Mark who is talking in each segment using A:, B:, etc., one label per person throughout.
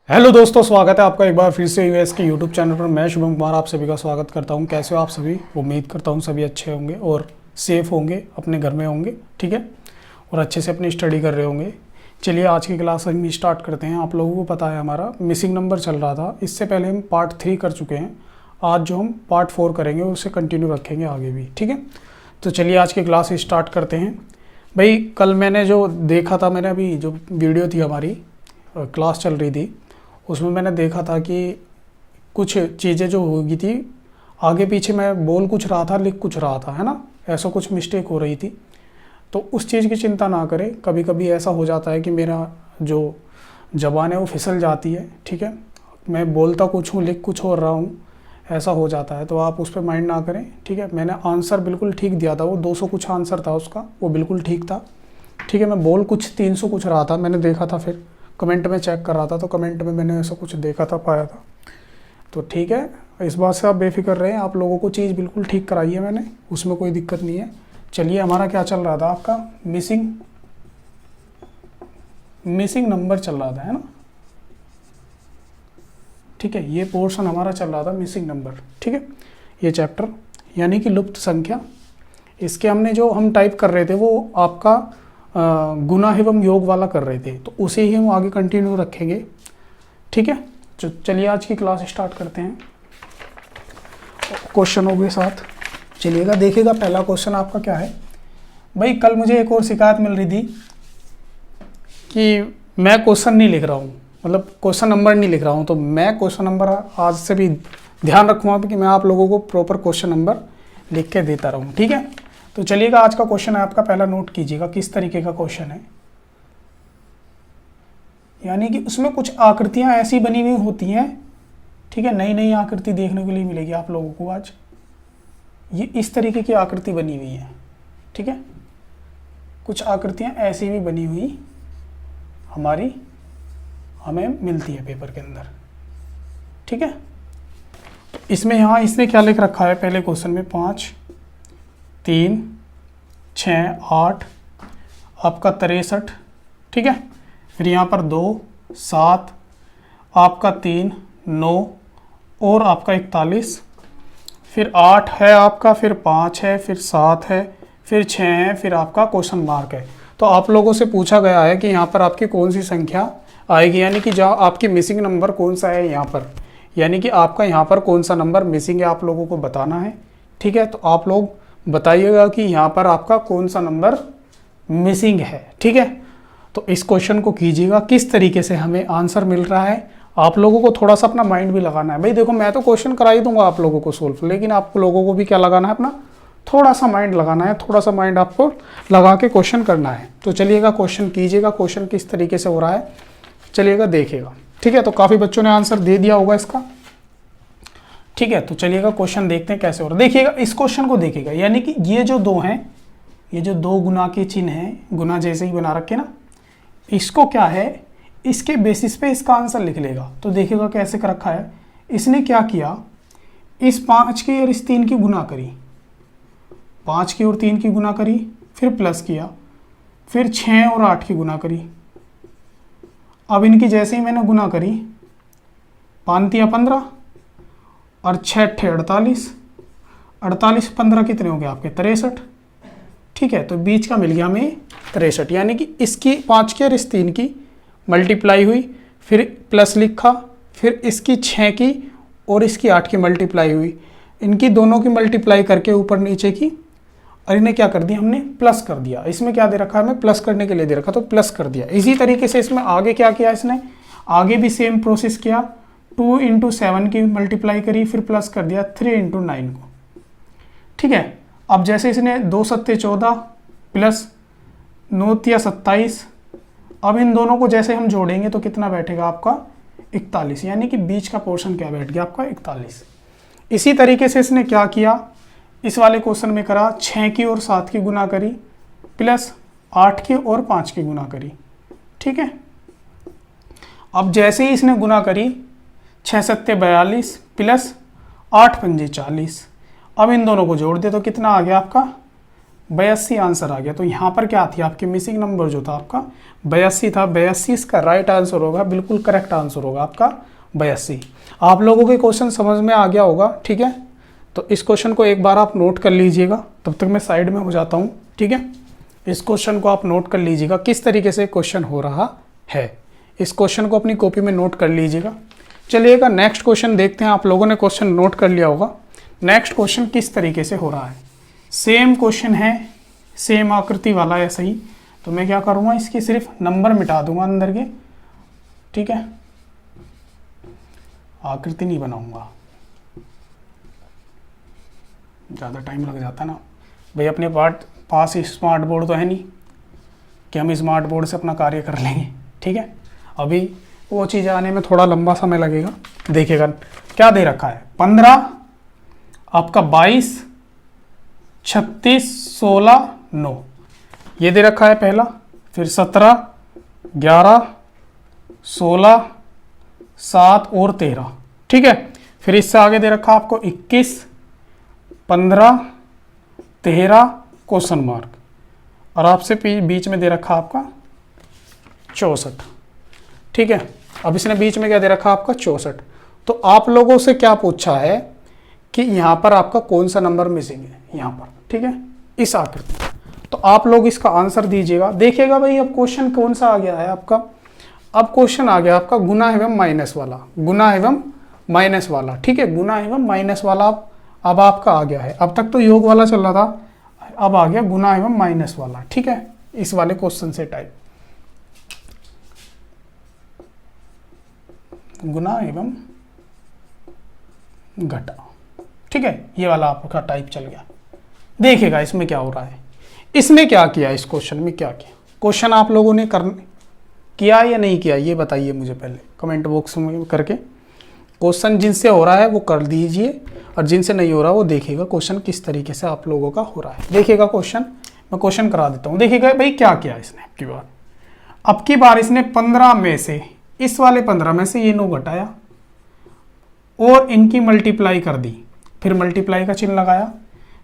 A: Hello दोस्तों, स्वागत है आपका एक बार फिर से यूएस के यूट्यूब चैनल पर। मैं शुभम कुमार आप सभी का स्वागत करता हूं। कैसे हो आप सभी? उम्मीद करता हूं सभी अच्छे होंगे और सेफ़ होंगे, अपने घर में होंगे, ठीक है, और अच्छे से अपनी स्टडी कर रहे होंगे। चलिए आज की क्लास हम स्टार्ट करते हैं। आप लोगों को पता है हमारा मिसिंग नंबर चल रहा था, इससे पहले हम पार्ट 3 कर चुके हैं। आज जो हम पार्ट 4 करेंगे उसे कंटिन्यू रखेंगे आगे भी, ठीक है। तो चलिए आज की क्लास स्टार्ट करते हैं। भाई कल मैंने जो देखा था, मैंने अभी जो वीडियो थी हमारी क्लास चल रही थी उसमें मैंने देखा था कि कुछ चीज़ें जो होगी थी आगे पीछे, मैं बोल कुछ रहा था लिख कुछ रहा था, है ना, ऐसा कुछ मिस्टेक हो रही थी। तो उस चीज़ की चिंता ना करें। कभी कभी ऐसा हो जाता है कि मेरा जो ज़बान है वो फिसल जाती है, ठीक है, मैं बोलता कुछ हूँ लिख कुछ और रहा हूँ, ऐसा हो जाता है। तो आप उस पर माइंड ना करें, ठीक है। मैंने आंसर बिल्कुल ठीक दिया था, वो 200 कुछ आंसर था उसका, वो बिल्कुल ठीक था, ठीक है। मैं बोल कुछ 300 कुछ रहा था, मैंने देखा था, फिर कमेंट में चेक कर रहा था तो कमेंट में मैंने ऐसा कुछ देखा था, पाया था। तो ठीक है, इस बात से आप बेफिक्र रहें, आप लोगों को चीज़ बिल्कुल ठीक कराई है मैंने, उसमें कोई दिक्कत नहीं है। चलिए हमारा क्या चल रहा था, आपका मिसिंग नंबर चल रहा था, है ना, ठीक है। ये पोर्शन हमारा चल रहा था मिसिंग नंबर, ठीक है। ये चैप्टर यानी कि लुप्त संख्या, इसके हमने जो हम टाइप कर रहे थे वो आपका गुना एवं योग वाला कर रहे थे, तो उसे ही हम आगे कंटिन्यू रखेंगे, ठीक है। चलिए आज की क्लास स्टार्ट करते हैं क्वेश्चनों के साथ। चलिएगा देखिएगा, पहला क्वेश्चन आपका क्या है। भाई कल मुझे एक और शिकायत मिल रही थी कि मैं क्वेश्चन नहीं लिख रहा हूँ, मतलब क्वेश्चन नंबर नहीं लिख रहा हूँ। तो मैं क्वेश्चन नंबर आज से भी ध्यान रखूँगा कि मैं आप लोगों को प्रॉपर क्वेश्चन नंबर लिख के देता रहूँ, ठीक है। तो चलिएगा आज का क्वेश्चन है आपका, पहला नोट कीजिएगा किस तरीके का क्वेश्चन है। यानी कि उसमें कुछ आकृतियां ऐसी बनी हुई होती हैं, ठीक है, नई नई आकृति देखने के लिए मिलेगी आप लोगों को आज। ये इस तरीके की आकृति बनी हुई है, ठीक है। कुछ आकृतियां ऐसी भी बनी हुई हमें मिलती है पेपर के अंदर, ठीक है। तो इसमें यहाँ इसने क्या लिख रखा है पहले क्वेश्चन में, 5 3 6 8 आपका 63, ठीक है। फिर यहाँ पर 2 7 आपका 3 9 और आपका 41, फिर 8 है आपका, फिर 5 है, फिर 7 है, फिर 6 है, फिर आपका क्वेश्चन मार्क है। तो आप लोगों से पूछा गया है कि यहाँ पर आपकी कौन सी संख्या आएगी, यानी कि जहाँ आपकी मिसिंग नंबर कौन सा है यहाँ पर, यानी कि आपका यहाँ पर कौन सा नंबर मिसिंग है, आप लोगों को बताना है, ठीक है। तो आप लोग बताइएगा कि यहाँ पर आपका कौन सा नंबर मिसिंग है, ठीक है। तो इस क्वेश्चन को कीजिएगा किस तरीके से हमें आंसर मिल रहा है। आप लोगों को थोड़ा सा अपना माइंड भी लगाना है। भाई देखो मैं तो क्वेश्चन करा ही दूंगा आप लोगों को सोल्व, लेकिन आप लोगों को भी क्या लगाना है, अपना थोड़ा सा माइंड लगाना है, थोड़ा सा माइंड आपको लगा के क्वेश्चन करना है। तो चलिएगा क्वेश्चन कीजिएगा, क्वेश्चन किस तरीके से हो रहा है चलिएगा देखिएगा, ठीक है। तो काफ़ी बच्चों ने आंसर दे दिया होगा इसका, ठीक है। तो चलिएगा क्वेश्चन देखते हैं कैसे हो रहा है। देखिएगा इस क्वेश्चन को देखिएगा, यानी कि ये जो दो हैं, ये जो दो गुना के चिन्ह हैं, गुना जैसे ही बना रखे ना, इसको क्या है, इसके बेसिस पे इसका आंसर लिख लेगा। तो देखिएगा कैसे कर रखा है इसने, क्या किया, इस 5 की और इस 3 की गुना करी, 5 की और 3 की गुना करी, फिर प्लस किया, फिर 6 और 8 की गुना करी। अब इनकी जैसे ही मैंने गुना करी, 5 तिया 15 और 6 अट्ठे 48, 48 15 कितने हो गए आपके 63, ठीक है। तो बीच का मिल गया हमें 63, यानी कि इसकी 5 की और इस 3 की मल्टीप्लाई हुई, फिर प्लस लिखा, फिर इसकी 6 की और इसकी 8 की मल्टीप्लाई हुई, इनकी दोनों की मल्टीप्लाई करके ऊपर नीचे की, और इन्हें क्या कर दिया हमने, प्लस कर दिया। इसमें क्या दे रखा है, हमें प्लस करने के लिए दे रखा, तो प्लस कर दिया। इसी तरीके से इसमें आगे क्या किया, इसने आगे भी सेम प्रोसेस किया, 2 × 7 की मल्टीप्लाई करी, फिर प्लस कर दिया 3 × 9 को, ठीक है। अब जैसे इसने 2 सत्ते 14 प्लस 9 तिया 27, अब इन दोनों को जैसे हम जोड़ेंगे तो कितना बैठेगा आपका 41, यानी कि बीच का पोर्शन क्या बैठ गया आपका 41। इसी तरीके से इसने क्या किया, इस वाले क्वेश्चन में करा, 6 की और 7 की गुना करी, प्लस 8 की और 5 की गुना करी, ठीक है। अब जैसे ही इसने गुना करी, 6 सत्ते 42 प्लस 8 पंजे 40, अब इन दोनों को जोड़ दे तो कितना आ गया आपका 82 आंसर आ गया। तो यहाँ पर क्या थी आपकी मिसिंग नंबर जो था आपका 82 था। 82 इसका राइट आंसर होगा, बिल्कुल करेक्ट आंसर होगा आपका 82। आप लोगों के क्वेश्चन समझ में आ गया होगा, ठीक है। तो इस क्वेश्चन को एक बार आप नोट कर लीजिएगा, तब तक मैं साइड में हो जाता हूँ, ठीक है। इस क्वेश्चन को आप नोट कर लीजिएगा किस तरीके से क्वेश्चन हो रहा है। इस क्वेश्चन को अपनी कॉपी में नोट कर लीजिएगा। चलिएगा नेक्स्ट क्वेश्चन देखते हैं। आप लोगों ने क्वेश्चन नोट कर लिया होगा। नेक्स्ट क्वेश्चन किस तरीके से हो रहा है। सेम क्वेश्चन है, सेम आकृति वाला है, सही। तो मैं क्या करूँगा, इसकी सिर्फ नंबर मिटा दूंगा अंदर के, ठीक है। आकृति नहीं बनाऊंगा, ज़्यादा टाइम लग जाता ना भाई। अपने पास स्मार्ट बोर्ड तो है नहीं कि हम स्मार्ट बोर्ड से अपना कार्य कर लेंगे, ठीक है। अभी वो चीज़ आने में थोड़ा लंबा समय लगेगा। देखिएगा क्या दे रखा है, 15 आपका 22 36 16 9 ये दे रखा है पहला। फिर 17 11 16 7 और 13, ठीक है। फिर इससे आगे दे रखा आपको 21 15 13 क्वेश्चन मार्क, और आपसे बीच में दे रखा आपका 64, ठीक है। अब इसने बीच में क्या दे रखा आपका 64। तो आप लोगों से क्या पूछा है कि यहाँ पर आपका कौन सा नंबर मिसिंग है, यहाँ पर, ठीक है, इस आकृति। तो आप लोग इसका आंसर दीजिएगा। देखिएगा भाई अब क्वेश्चन कौन सा आ गया है आपका। अब क्वेश्चन आ गया आपका गुना एवं माइनस वाला, गुना एवं माइनस वाला, ठीक है। गुना एवं माइनस वाला अब आपका आ गया है। अब तक तो योग वाला चल रहा था, अब आ गया गुना एवं माइनस वाला, ठीक है। इस वाले क्वेश्चन से टाइप गुना एवं घटा, ठीक है। ये वाला आपका टाइप चल गया। देखिएगा इसमें क्या हो रहा है। इसमें क्या किया, इस क्वेश्चन में क्या किया। क्वेश्चन आप लोगों ने किया या नहीं किया ये बताइए मुझे पहले कमेंट बॉक्स में करके। क्वेश्चन जिनसे हो रहा है वो कर दीजिए, और जिनसे नहीं हो रहा वो देखिएगा क्वेश्चन किस तरीके से आप लोगों का हो रहा है। देखिएगा क्वेश्चन, मैं क्वेश्चन करा देता हूँ। देखिएगा भाई क्या किया इसने अब की बार इसने 15 में से, इस वाले 15 में से ये 9 घटाया और इनकी मल्टीप्लाई कर दी, फिर मल्टीप्लाई का चिन्ह लगाया।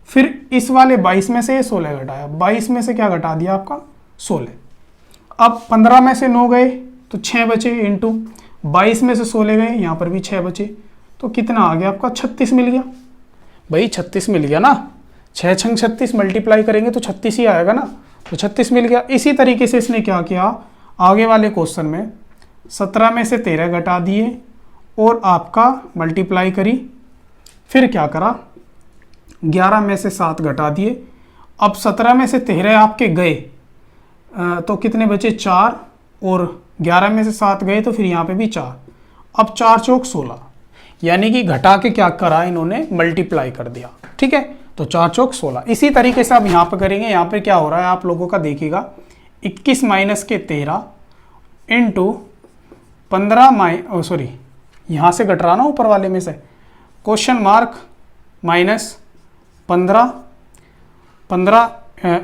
A: फिर इस वाले 22 में से ये 16 घटाया, 22 में से क्या घटा दिया आपका 16। अब 15 में से 9 गए तो 6 बचे, इंटू 22 में से 16 गए, यहाँ पर भी 6 बचे, तो कितना आ गया आपका 36 मिल गया। भाई 36 मिल गया ना, 6 छंग 36 मल्टीप्लाई करेंगे तो 36 ही आएगा ना, तो 36 मिल गया। इसी तरीके से इसने क्या किया, आगे वाले क्वेश्चन में 17 में से 13 घटा दिए और आपका मल्टीप्लाई करी। फिर क्या करा, 11 में से 7 घटा दिए। अब 17 में से 13 आपके गए तो कितने बचे 4, और 11 में से 7 गए तो फिर यहाँ पे भी 4। अब 4 चौक 16, यानी कि घटा के क्या करा इन्होंने, मल्टीप्लाई कर दिया, ठीक है। तो 4 चौक 16। इसी तरीके से अब यहाँ पे करेंगे। यहाँ पे क्या हो रहा है आप लोगों का देखिएगा, 21 माइनस के 13 इंटू 15 सॉरी यहाँ से घट रहा ना ऊपर वाले में से, question mark minus 15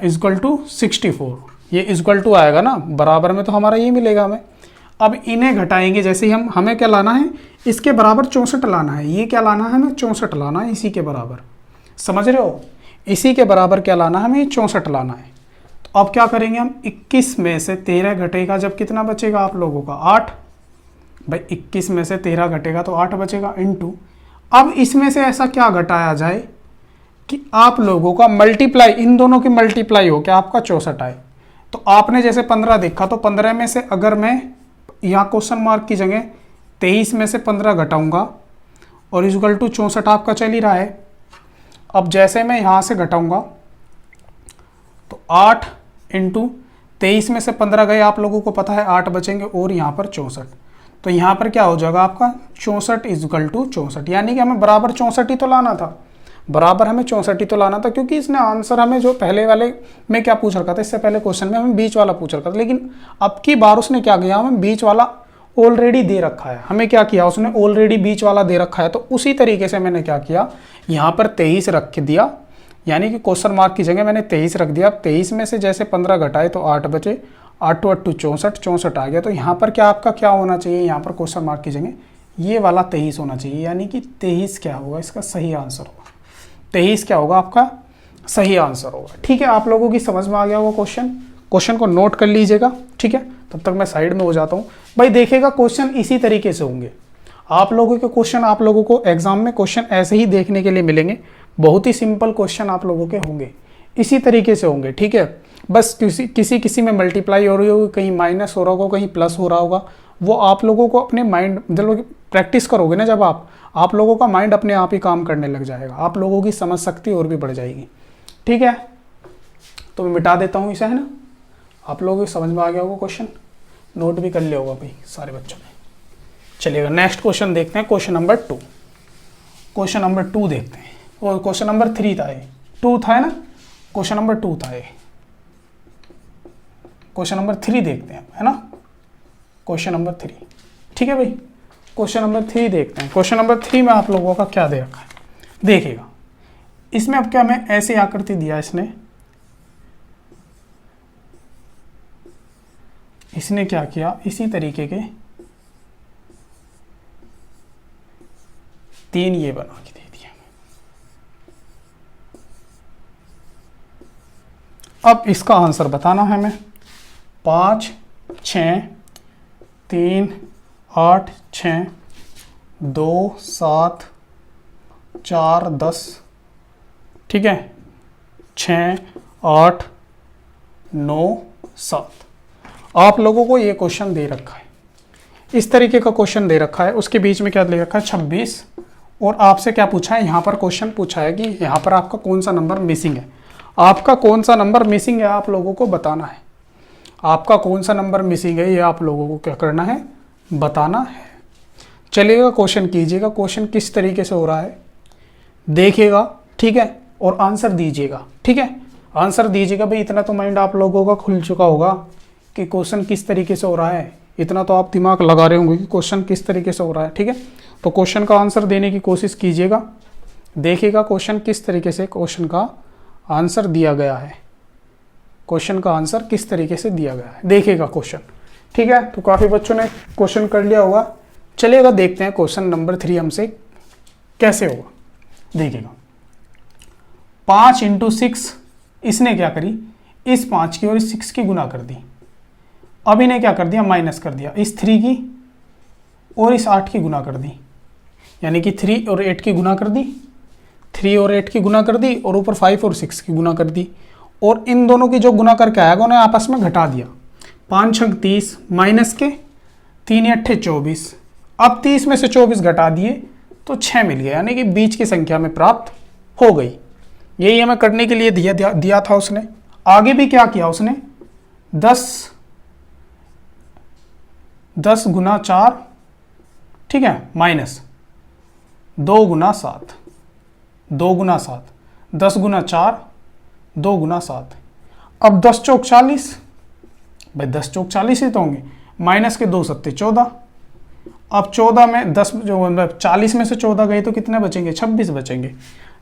A: equal to 64। ये इजक्वल टू आएगा ना, बराबर में तो हमारा ये मिलेगा हमें। अब इन्हें घटाएंगे, जैसे ही हमें क्या लाना है, इसके बराबर 64 लाना है। ये क्या लाना है हमें, 64 लाना है इसी के बराबर, समझ रहे हो। इसी के बराबर क्या लाना है हमें, 64 लाना है। तो अब क्या करेंगे हम, 21 में से 13 घटेगा जब कितना बचेगा आप लोगों का 8। भाई 21 में से 13 घटेगा तो 8 बचेगा, इंटू अब इसमें से ऐसा क्या घटाया जाए कि आप लोगों का मल्टीप्लाई, इन दोनों की मल्टीप्लाई हो क्या आपका 64 आए। तो आपने जैसे 15 देखा, तो 15 में से अगर मैं यहाँ क्वेश्चन मार्क की जगह 23 में से 15 घटाऊंगा और इक्वल टू 64 आपका चल ही रहा है। अब जैसे मैं यहाँ से घटाऊंगा तो 8 इंटू 23 में से 15 गए, आप लोगों को पता है 8 बचेंगे, और यहाँ पर 64। तो यहाँ पर क्या हो जाएगा आपका 64 इक्वल टू 64, यानी कि हमें बराबर 64 ही तो लाना था, बराबर हमें 64 ही तो लाना था। क्योंकि इसने आंसर हमें जो पहले वाले में क्या पूछ रखा था, इससे पहले क्वेश्चन में हमें बीच वाला पूछ रखा था, लेकिन अब की बार उसने क्या किया, हमें बीच वाला ऑलरेडी दे रखा है। हमें क्या किया, उसने ऑलरेडी बीच वाला दे रखा है। तो उसी तरीके से मैंने क्या किया, यहाँ पर 23 रख दिया, यानी कि क्वेश्चन मार्क की जगह मैंने 23 रख दिया। 23 में से जैसे 15 घटाए तो 8 बचे, 8 8 64, 64 आ गया। तो यहाँ पर क्या आपका क्या होना चाहिए, यहाँ पर क्वेश्चन मार्क की जगह ये वाला 23 होना चाहिए, यानी कि 23 क्या होगा, इसका सही आंसर होगा 23 क्या होगा आपका सही आंसर होगा। ठीक है, आप लोगों की समझ में आ गया होगा क्वेश्चन को नोट कर लीजिएगा। ठीक है, तब तक मैं साइड में हो जाता हूँ। भाई देखिएगा, क्वेश्चन इसी तरीके से होंगे आप लोगों के क्वेश्चन। आप लोगों को एग्जाम में क्वेश्चन ऐसे ही देखने के लिए मिलेंगे। बहुत ही सिंपल क्वेश्चन आप लोगों के होंगे, इसी तरीके से होंगे। ठीक है, बस किसी में मल्टीप्लाई हो रही होगी, कहीं माइनस हो रहा होगा, कहीं प्लस हो रहा होगा। वो आप लोगों को अपने माइंड, जब प्रैक्टिस करोगे ना, जब आप लोगों का माइंड अपने आप ही काम करने लग जाएगा, आप लोगों की समझ शक्ति और भी बढ़ जाएगी। ठीक है, तो मैं मिटा देता हूँ इसे, है ना। आप लोगों को समझ में आ गया होगा क्वेश्चन, नोट भी कर लिया होगा भाई सारे बच्चों ने। चलिएगा नेक्स्ट क्वेश्चन देखते हैं, क्वेश्चन नंबर 2। क्वेश्चन नंबर 2 देखते हैं, और क्वेश्चन नंबर 3 था, ये 2 था, है ना। क्वेश्चन नंबर 2 था ये। क्वेश्चन नंबर 3 देखते हैं, है ना। क्वेश्चन नंबर 3, ठीक है भाई। क्वेश्चन नंबर 3 देखते हैं। क्वेश्चन नंबर 3 में आप लोगों का क्या दे रखा है, देखिएगा। इसमें अब क्या, मैं ऐसे आकृति दिया इसने क्या किया, इसी तरीके के 3 ये बना के दे दिया। अब इसका आंसर बताना है हमें। 5, 6, 3, 8, 6, 2, 7, 4, 10, ठीक है, 6, 8, 9, 7। आप लोगों को ये क्वेश्चन दे रखा है, इस तरीके का क्वेश्चन दे रखा है। उसके बीच में क्या दे रखा है, 26, और आपसे क्या पूछा है, यहाँ पर क्वेश्चन पूछा है कि यहाँ पर आपका कौन सा नंबर मिसिंग है। आपका कौन सा नंबर मिसिंग है आप लोगों को बताना है। आपका कौन सा नंबर मिसिंग है ये आप लोगों को क्या करना है, बताना है। चलिएगा, क्वेश्चन कीजिएगा, क्वेश्चन किस तरीके से हो रहा है देखिएगा, ठीक है, और आंसर दीजिएगा। ठीक है, आंसर दीजिएगा भाई। इतना तो माइंड आप लोगों का खुल चुका होगा कि क्वेश्चन किस तरीके से हो रहा है, इतना तो आप दिमाग लगा रहे होंगे कि क्वेश्चन किस तरीके से हो रहा है। ठीक है, तो क्वेश्चन का आंसर देने की कोशिश कीजिएगा, देखिएगा क्वेश्चन किस तरीके से क्वेश्चन का आंसर दिया गया है। क्वेश्चन का आंसर किस तरीके से दिया गया है देखिएगा क्वेश्चन। ठीक है, तो काफ़ी बच्चों ने क्वेश्चन कर लिया होगा। चलिएगा देखते हैं क्वेश्चन नंबर 3 हमसे कैसे होगा। देखिएगा, 5 × 6, इसने क्या करी, इस 5 की और इस 6 की गुना कर दी। अब इन्हें क्या कर दिया, माइनस कर दिया, इस 3 की और इस 8 की गुना कर दी, यानी कि 3 और 8 की गुना कर दी, 3 और 8 की गुना कर दी, और ऊपर 5 और 6 की गुना कर दी। और इन दोनों की जो गुना करके आएगा उन्हें आपस में घटा दिया। 5 × 30 माइनस के 3 × 8 24। अब 30 में से 24 घटा दिए तो 6 मिल गया, यानी कि बीच की संख्या में प्राप्त हो गई। यही हमें करने के लिए दिया था उसने। आगे भी क्या किया उसने, 10 × 4, ठीक है, माइनस 2 × 7, 2 × 7, 10 × 4, 2 × 7। अब 10 चौक 40, भाई 10 चौक 40 ही तो होंगे, माइनस के 2 सत्ते 14। अब 14 में 10 जो 40 में से 14 गए तो कितने बचेंगे, 26 बचेंगे।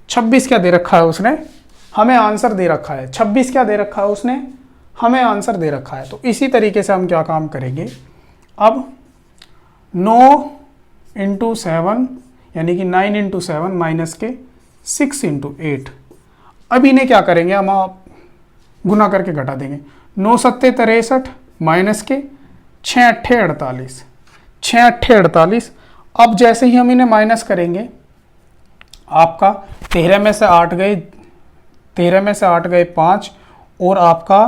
A: 26 क्या दे रखा है उसने, हमें आंसर दे रखा है। 26 क्या दे रखा है उसने, हमें आंसर दे रखा है। तो इसी तरीके से हम क्या काम करेंगे, अब 9 × 7, यानी कि 9 × 7 माइनस के 6 × 8। अब इन्हें क्या करेंगे, हम गुना करके घटा देंगे। 9 सत्ते 63 माइनस के 6 अट्ठे 48, 6 अट्ठे 48। अब जैसे ही हम इन्हें माइनस करेंगे, आपका 13 में से 8 गए, 13 में से 8 गए 5, और आपका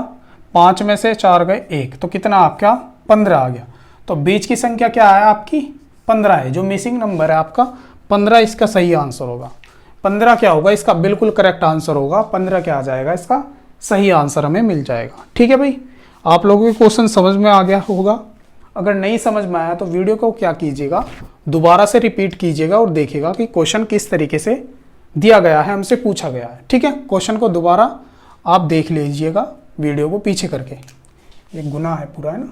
A: 5 में से 4 गए 1, तो कितना आपका 15 आ गया। तो बीच की संख्या क्या है आपकी, 15 है। जो मिसिंग नंबर है आपका 15, इसका सही आंसर होगा। 15 क्या होगा, इसका बिल्कुल करेक्ट आंसर होगा। 15 क्या आ जाएगा, इसका सही आंसर हमें मिल जाएगा। ठीक है भाई, आप लोगों के क्वेश्चन समझ में आ गया होगा। अगर नहीं समझ में आया तो वीडियो को क्या कीजिएगा, दोबारा से रिपीट कीजिएगा और देखिएगा कि क्वेश्चन किस तरीके से दिया गया है, हमसे पूछा गया है। ठीक है, क्वेश्चन को दोबारा आप देख लीजिएगा वीडियो को पीछे करके। ये गुना है पूरा, है ना,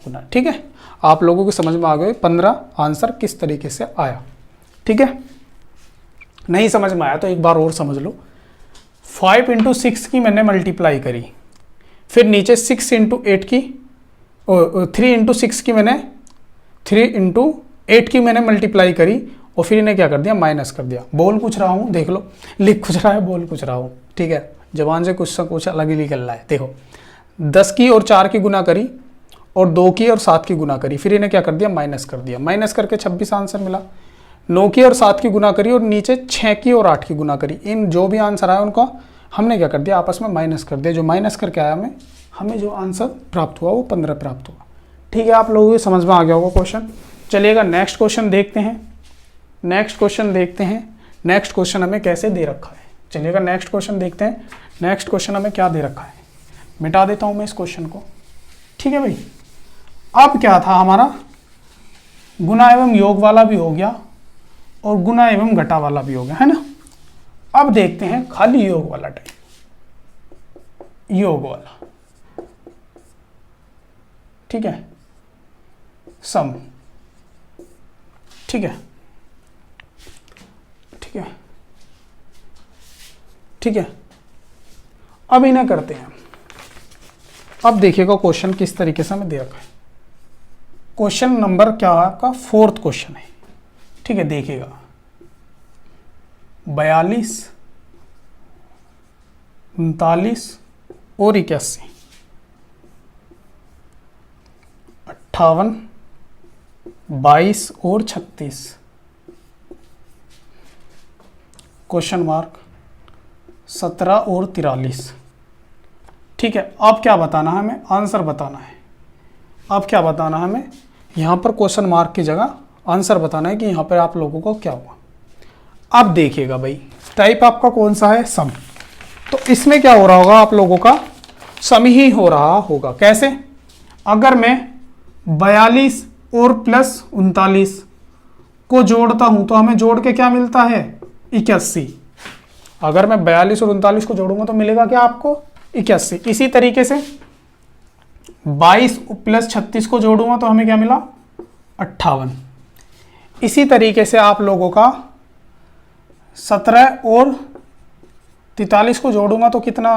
A: गुना। ठीक है, आप लोगों को समझ में आ गए 15 आंसर किस तरीके से आया। ठीक है, नहीं समझ में आया तो एक बार और समझ लो। 5 × 6 की मैंने मल्टीप्लाई करी, फिर नीचे 6 × 8 की, 3 × 6 की मैंने 3 × 8 की मैंने मल्टीप्लाई करी, और फिर इन्हें क्या कर दिया, माइनस कर दिया। बोल कुछ रहा हूँ, देख लो, लिख कुछ रहा है, बोल कुछ रहा हूँ। ठीक है, जबान से कुछ ना कुछ अलग ही निकल रहा है। देखो 10 की और 4 की गुना करी और 2 की और 7 की गुना करी, फिर इन्हें क्या कर दिया, माइनस कर दिया, माइनस करके 26 आंसर मिला। 9 की और 7 की गुना करी और नीचे 6 की और 8 की गुना करी। इन जो भी आंसर आया उनको हमने क्या कर दिया, आपस में माइनस कर दिया। जो माइनस करके आया हमें जो आंसर प्राप्त हुआ वो 15 प्राप्त हुआ। ठीक है, आप लोगों को समझ में आ गया होगा क्वेश्चन। चलिएगा नेक्स्ट क्वेश्चन देखते हैं। नेक्स्ट क्वेश्चन हमें कैसे दे रखा है। चलिएगा नेक्स्ट क्वेश्चन देखते हैं। नेक्स्ट क्वेश्चन हमें क्या दे रखा है, मिटा देता हूं मैं इस क्वेश्चन को। ठीक है भाई, अब क्या था हमारा, गुना एवं योग वाला भी हो गया और गुना एवं घटा वाला भी हो गया, है ना। अब देखते हैं खाली योग वाला टाइप, योग वाला। ठीक है, सम। ठीक है, ठीक है, ठीक है। अब इन्हें करते हैं। अब देखिएगा क्वेश्चन किस तरीके से हमें दे रखा है। क्वेश्चन नंबर क्या है आपका, 4th क्वेश्चन है। ठीक है, देखिएगा 42, 39 और 81, 58, 22 और 36, क्वेश्चन मार्क 17 और 43। ठीक है, अब क्या बताना है हमें, आंसर बताना है। अब क्या बताना है हमें, यहाँ पर क्वेश्चन मार्क की जगह आंसर बताना है कि यहाँ पर आप लोगों को क्या हुआ। अब देखिएगा भाई, टाइप आपका कौन सा है, सम। तो इसमें क्या हो रहा होगा, आप लोगों का सम ही हो रहा होगा। कैसे, अगर मैं 42 और प्लस 39 को जोड़ता हूं तो हमें जोड़ के क्या मिलता है, 81। अगर मैं 42 और 39 को जोड़ूंगा तो मिलेगा क्या आपको, 81। इसी तरीके से 22 प्लस 36 को जोड़ूंगा तो हमें क्या मिला, 58। इसी तरीके से आप लोगों का 17 और 43 को जोड़ूंगा तो कितना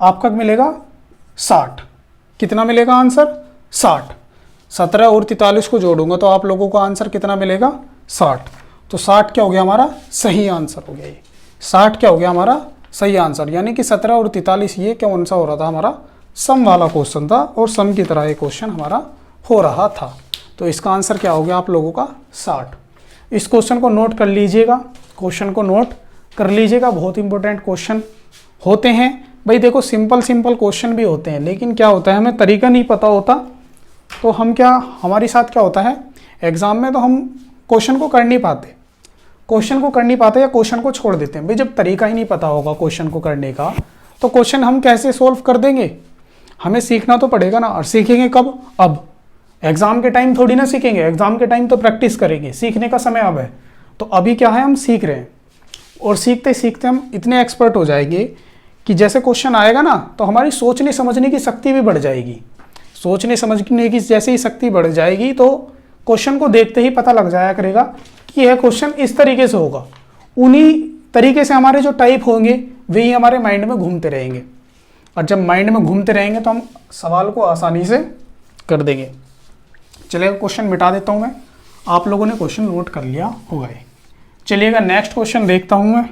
A: आपका मिलेगा, 60। कितना मिलेगा आंसर, 60। 17 और 43 को जोड़ूंगा तो आप लोगों को आंसर कितना मिलेगा, 60। तो 60 क्या हो गया हमारा सही आंसर हो गया। ये 60 क्या हो गया हमारा सही आंसर। यानी कि 17 और 43 ये कौन सा हो रहा था, हमारा सम वाला क्वेश्चन था और सम की तरह ये क्वेश्चन हमारा हो रहा था। तो इसका आंसर क्या हो गया आप लोगों का 60। इस क्वेश्चन को नोट कर लीजिएगा, क्वेश्चन को नोट कर लीजिएगा, बहुत इंपॉर्टेंट क्वेश्चन होते हैं भाई। देखो सिंपल क्वेश्चन भी होते हैं, लेकिन क्या होता है हमें तरीका नहीं पता होता तो हम क्या, हमारे साथ क्या होता है एग्जाम में, तो हम क्वेश्चन को कर नहीं पाते, या क्वेश्चन को छोड़ देते हैं। भाई जब तरीका ही नहीं पता होगा क्वेश्चन को करने का तो क्वेश्चन हम कैसे सोल्व कर देंगे। हमें सीखना तो पड़ेगा ना, और सीखेंगे कब, अब। एग्जाम के टाइम थोड़ी ना सीखेंगे, एग्जाम के टाइम तो प्रैक्टिस करेंगे, सीखने का समय अब है। तो अभी क्या है, हम सीख रहे हैं और सीखते सीखते हम इतने एक्सपर्ट हो जाएंगे कि जैसे क्वेश्चन आएगा ना तो हमारी सोचने समझने की शक्ति भी बढ़ जाएगी। सोचने समझने की जैसे ही शक्ति बढ़ जाएगी तो क्वेश्चन को देखते ही पता लग जाया करेगा कि यह क्वेश्चन इस तरीके से होगा। उन्हीं तरीके से हमारे जो टाइप होंगे वही हमारे माइंड में घूमते रहेंगे, और जब माइंड में घूमते रहेंगे तो हम सवाल को आसानी से कर देंगे। चलिएगा क्वेश्चन मिटा देता हूं मैं, आप लोगों ने क्वेश्चन नोट कर लिया होगा। चलिएगा नेक्स्ट क्वेश्चन देखता हूं मैं,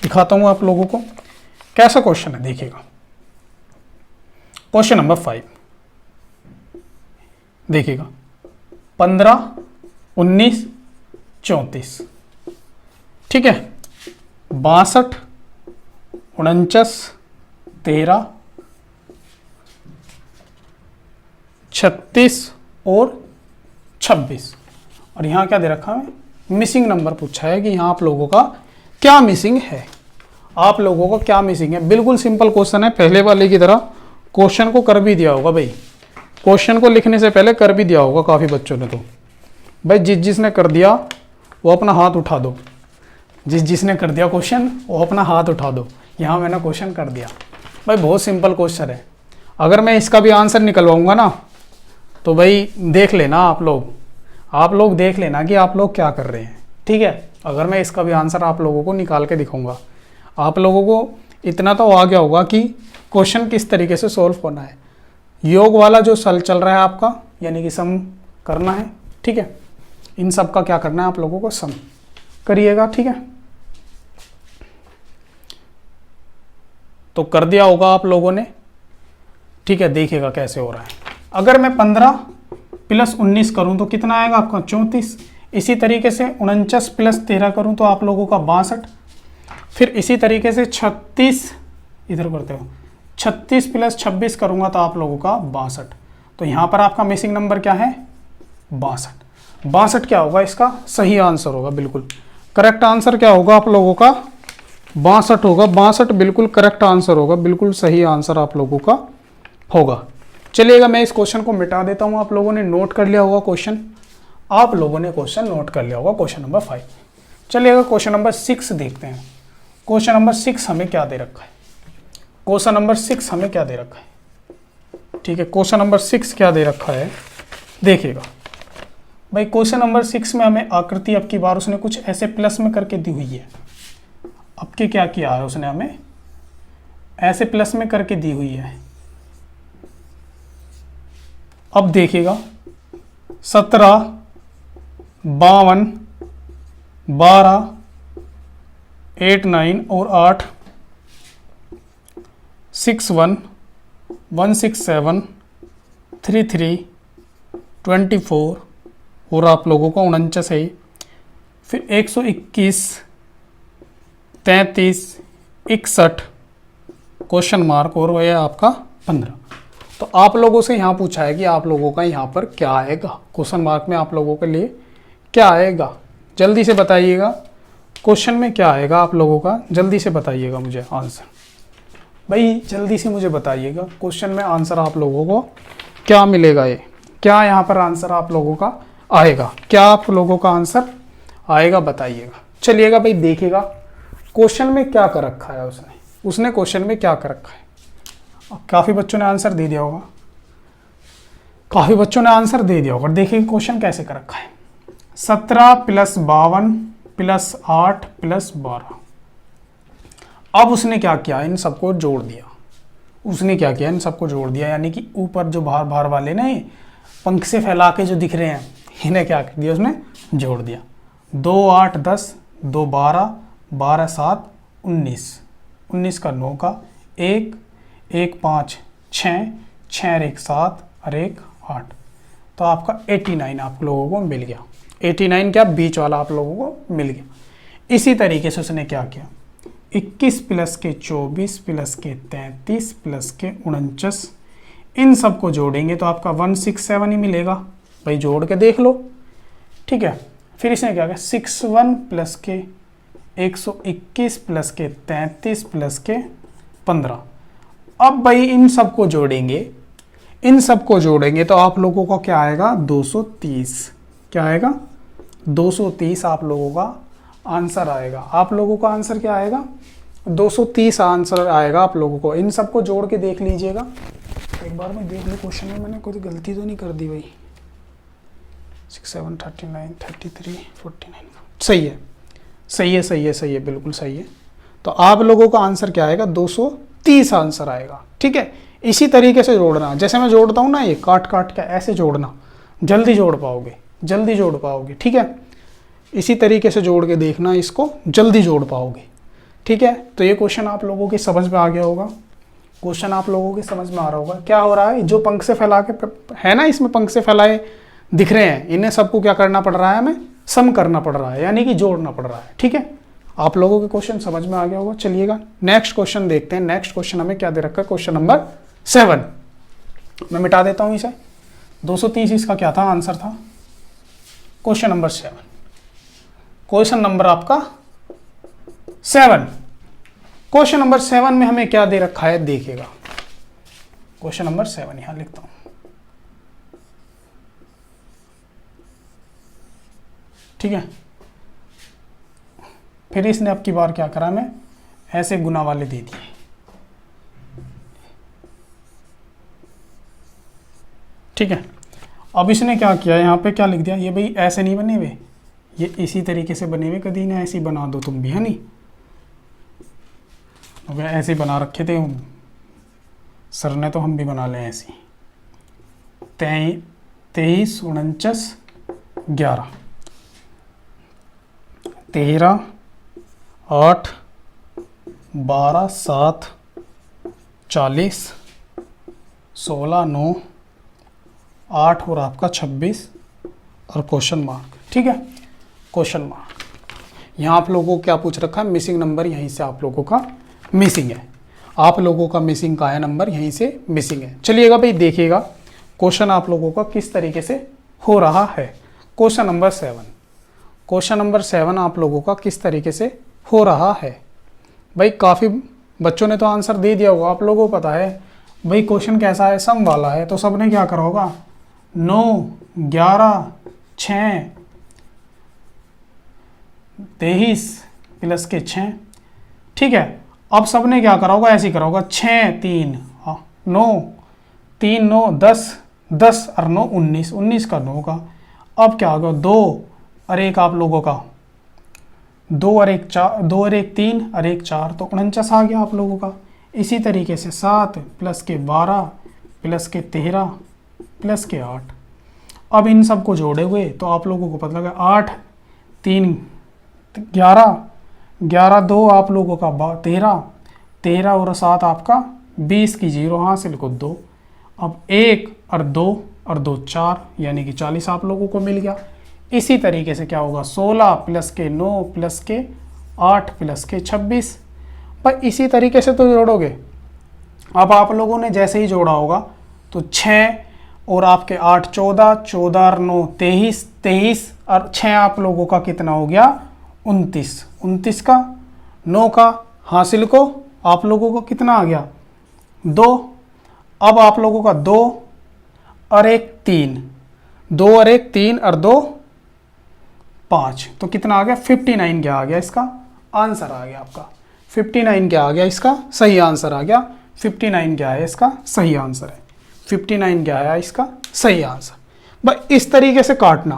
A: दिखाता हूं आप लोगों को कैसा क्वेश्चन है। देखिएगा क्वेश्चन नंबर 5, देखिएगा 15, 19, 34। ठीक है, 62, 49, 13, 36 और 26। और यहाँ क्या दे रखा है, मिसिंग नंबर पूछा है कि यहाँ आप लोगों का क्या मिसिंग है, आप लोगों को क्या मिसिंग है। बिल्कुल सिंपल क्वेश्चन है, पहले वाले की तरह क्वेश्चन को कर भी दिया होगा भाई, क्वेश्चन को लिखने से पहले कर भी दिया होगा काफ़ी बच्चों ने। तो भाई जिसने कर दिया वो अपना हाथ उठा दो, जिसने कर दिया क्वेश्चन वो अपना हाथ उठा दो। यहाँ मैंने क्वेश्चन कर दिया भाई, बहुत सिंपल क्वेश्चन है। अगर मैं इसका भी आंसर निकलवाऊंगा ना तो भाई देख लेना आप लोग देख लेना कि आप लोग क्या कर रहे हैं। ठीक है, अगर मैं इसका भी आंसर आप लोगों को निकाल के दिखाऊंगा, आप लोगों को इतना तो आ गया होगा कि क्वेश्चन किस तरीके से सॉल्व करना है। योग वाला जो चल रहा है आपका, यानी कि सम करना है। ठीक है, इन सब का क्या करना है आप लोगों को, सम करिएगा। ठीक है, तो कर दिया होगा आप लोगों ने। ठीक है, देखिएगा कैसे हो रहा है। अगर मैं 15 प्लस 19 करूं तो कितना आएगा आपका 34। इसी तरीके से 49 प्लस 13 करूं तो आप लोगों का 62। फिर इसी तरीके से 36 इधर करते हो, 36 प्लस 26 करूंगा तो आप लोगों का 62। तो यहाँ पर आपका मिसिंग नंबर क्या है 62। 62 क्या होगा इसका सही आंसर होगा, बिल्कुल करेक्ट आंसर क्या होगा आप लोगों का 62 होगा। 62 बिल्कुल करेक्ट आंसर होगा, बिल्कुल सही आंसर आप लोगों का होगा। चलिएगा मैं इस क्वेश्चन को मिटा देता हूं। आप लोगों ने नोट कर लिया होगा क्वेश्चन, आप लोगों ने क्वेश्चन नोट कर लिया होगा, क्वेश्चन नंबर 5। चलिएगा क्वेश्चन नंबर 6 देखते हैं। क्वेश्चन नंबर 6 हमें क्या दे रखा है, क्वेश्चन नंबर 6 हमें क्या दे रखा है। ठीक है, क्वेश्चन नंबर 6 क्या दे रखा है देखिएगा भाई। क्वेश्चन नंबर 6 में हमें आकृति अब की बार उसने कुछ ऐसे प्लस में करके दी हुई है। अब के क्या किया है उसने, हमें ऐसे प्लस में करके दी हुई है। अब देखिएगा 17, 52, 12, 8, 9 और 8, 6, 1, 1, 6, 7, 3, 3, 24 और आप लोगों का 49 है। फिर 121, 33, 61 क्वेश्चन मार्क और वह है आपका 15। तो आप लोगों से यहाँ पूछा है कि आप लोगों का यहाँ पर क्या आएगा, क्वेश्चन मार्क में आप लोगों के लिए क्या आएगा, जल्दी से बताइएगा। क्वेश्चन में क्या आएगा आप लोगों का, जल्दी से बताइएगा मुझे आंसर भाई, जल्दी से मुझे बताइएगा क्वेश्चन में आंसर आप लोगों को क्या मिलेगा। ये क्या यहाँ पर आंसर आप लोगों का आएगा, क्या आप लोगों का आंसर आएगा बताइएगा। चलिएगा भाई देखिएगा क्वेश्चन में क्या कर रखा है उसने क्वेश्चन में क्या कर रखा है। काफ़ी बच्चों ने आंसर दे दिया होगा, काफ़ी बच्चों ने आंसर दे दिया होगा। देखिए क्वेश्चन कैसे कर रखा है, 17 प्लस 52 प्लस 8 प्लस 12। अब उसने क्या किया, इन सबको जोड़ दिया। उसने क्या किया, इन सबको जोड़ दिया, यानी कि ऊपर जो बाहर बाहर वाले ना पंख से फैला के जो दिख रहे हैं, इन्हें क्या कर दिया उसने जोड़ दिया। 2 8 10, 2 12, 12 7 19, 19 का 9 का 1 1 5 6, 6 और 1 7 और 1 8। तो आपका 89 आप लोगों को मिल गया। 89 क्या बीच वाला आप लोगों को मिल गया। इसी तरीके से उसने क्या किया, 21 प्लस के 24 प्लस के 33 प्लस के 49, इन सबको जोड़ेंगे तो आपका 167 ही मिलेगा भाई, जोड़ के देख लो। ठीक है, फिर इसने क्या किया, 61 प्लस के 121 प्लस के 33 प्लस के 15। अब भाई इन सबको जोड़ेंगे, इन सबको जोड़ेंगे तो आप लोगों का क्या आएगा 230। क्या आएगा 230 आप लोगों का आंसर आएगा। आप लोगों का आंसर क्या आएगा 230 आंसर आएगा आप लोगों को। इन सबको जोड़ के देख लीजिएगा एक बार में, देख लो क्वेश्चन में मैंने कोई गलती तो नहीं कर दी भाई। 6 7 39 33 49, सही है सही है सही है सही है, बिल्कुल सही है। तो आप लोगों का आंसर क्या आएगा 230 आंसर आएगा। ठीक है, इसी तरीके से जोड़ना, जैसे मैं जोड़ता हूँ ना, ये काट काट के ऐसे जोड़ना, जल्दी जोड़ पाओगे, जल्दी जोड़ पाओगे। ठीक है, इसी तरीके से जोड़ के देखना, इसको जल्दी जोड़ पाओगे। ठीक है, तो ये क्वेश्चन आप लोगों की समझ में आ गया होगा, क्वेश्चन आप लोगों की समझ में आ रहा होगा। क्या हो रहा है, जो पंख से फैला के है ना, इसमें पंख से फैलाए दिख रहे हैं, इन्हें सबको क्या करना पड़ रहा है, हमें सम करना पड़ रहा है, यानी कि जोड़ना पड़ रहा है। ठीक है, आप लोगों के क्वेश्चन समझ में आ गया होगा। चलिएगा नेक्स्ट क्वेश्चन देखते हैं। नेक्स्ट क्वेश्चन हमें क्या दे रखा है, क्वेश्चन नंबर 7। मैं मिटा देता हूं इसे, 230 इसका क्या था आंसर था, क्वेश्चन नंबर 7। क्वेश्चन नंबर आपका 7, क्वेश्चन नंबर 7 में हमें क्या दे रखा है देखिएगा। क्वेश्चन नंबर 7 यहां लिखता हूं। ठीक है, फिर इसने अब की बार क्या करा, मैं ऐसे गुना वाले दे दिए। ठीक है, अब इसने क्या किया, यहाँ पे क्या लिख दिया, ये भाई ऐसे नहीं बने हुए, ये इसी तरीके से बने हुए, कभी ना ऐसे बना दो तुम भी, है नहीं। अब ऐसे बना रखे थे सर ने, तो हम भी बना लें ऐसे। 23 49 11 13 8 12 7 40, 16, 9, 8 और आपका 26 और क्वेश्चन मार्क। ठीक है, क्वेश्चन मार्क। यहाँ आप लोगों को क्या पूछ रखा है, मिसिंग नंबर यहीं से आप लोगों का मिसिंग है। आप लोगों का मिसिंग का है नंबर, यहीं से मिसिंग है। चलिएगा भाई, देखिएगा क्वेश्चन आप लोगों का किस तरीके से हो रहा है। क्वेश्चन नंबर 7, क्वेश्चन नंबर 7 आप लोगों का किस तरीके से हो रहा है। भाई काफ़ी बच्चों ने तो आंसर दे दिया होगा, आप लोगों को पता है भाई क्वेश्चन कैसा है, सम वाला है, तो सबने क्या करा होगा, 9, 11, 6, 23 प्लस के 6। ठीक है, अब सबने क्या करा होगा, ऐसे ही करा होगा, 6, 3, 9, 3, 9, 10, 10 और 9, 19, 19 का 9 का। अब क्या होगा, 2 और 1 आप लोगों का, 2 और 1 4, 2 और 1 3 और 1 4, तो 49 आ गया आप लोगों का। इसी तरीके से 7 प्लस के 12 प्लस के 13 प्लस के 8। अब इन सब को जोड़े हुए तो आप लोगों को पता लगा 8, 3, 11, 11, 2 आप लोगों का 13, 13 और 7 आपका 20 की 0 हासिल को 2। अब 1 और 2 और 2 4, यानी कि 40 आप लोगों को मिल गया। इसी तरीके से क्या होगा, 16 प्लस के 9 प्लस के 8 प्लस के 26। पर इसी तरीके से तो जोड़ोगे। अब आप लोगों ने जैसे ही जोड़ा होगा तो 6 और आपके 8 14, 14 और 9 23, 23 और 6 आप लोगों का कितना हो गया, 29, 29 का 9 का हासिल को आप लोगों को कितना आ गया, 2। अब आप लोगों का 2 और 1 3, 2 और 1 3 और 2 5, तो कितना आ गया, 59 क्या आ गया, इसका आंसर आ गया आपका 59 क्या आ गया, इसका सही आंसर आ गया। 59 क्या है, इसका सही आंसर है। 59 क्या है, इसका सही आंसर। भाई इस तरीके से काटना,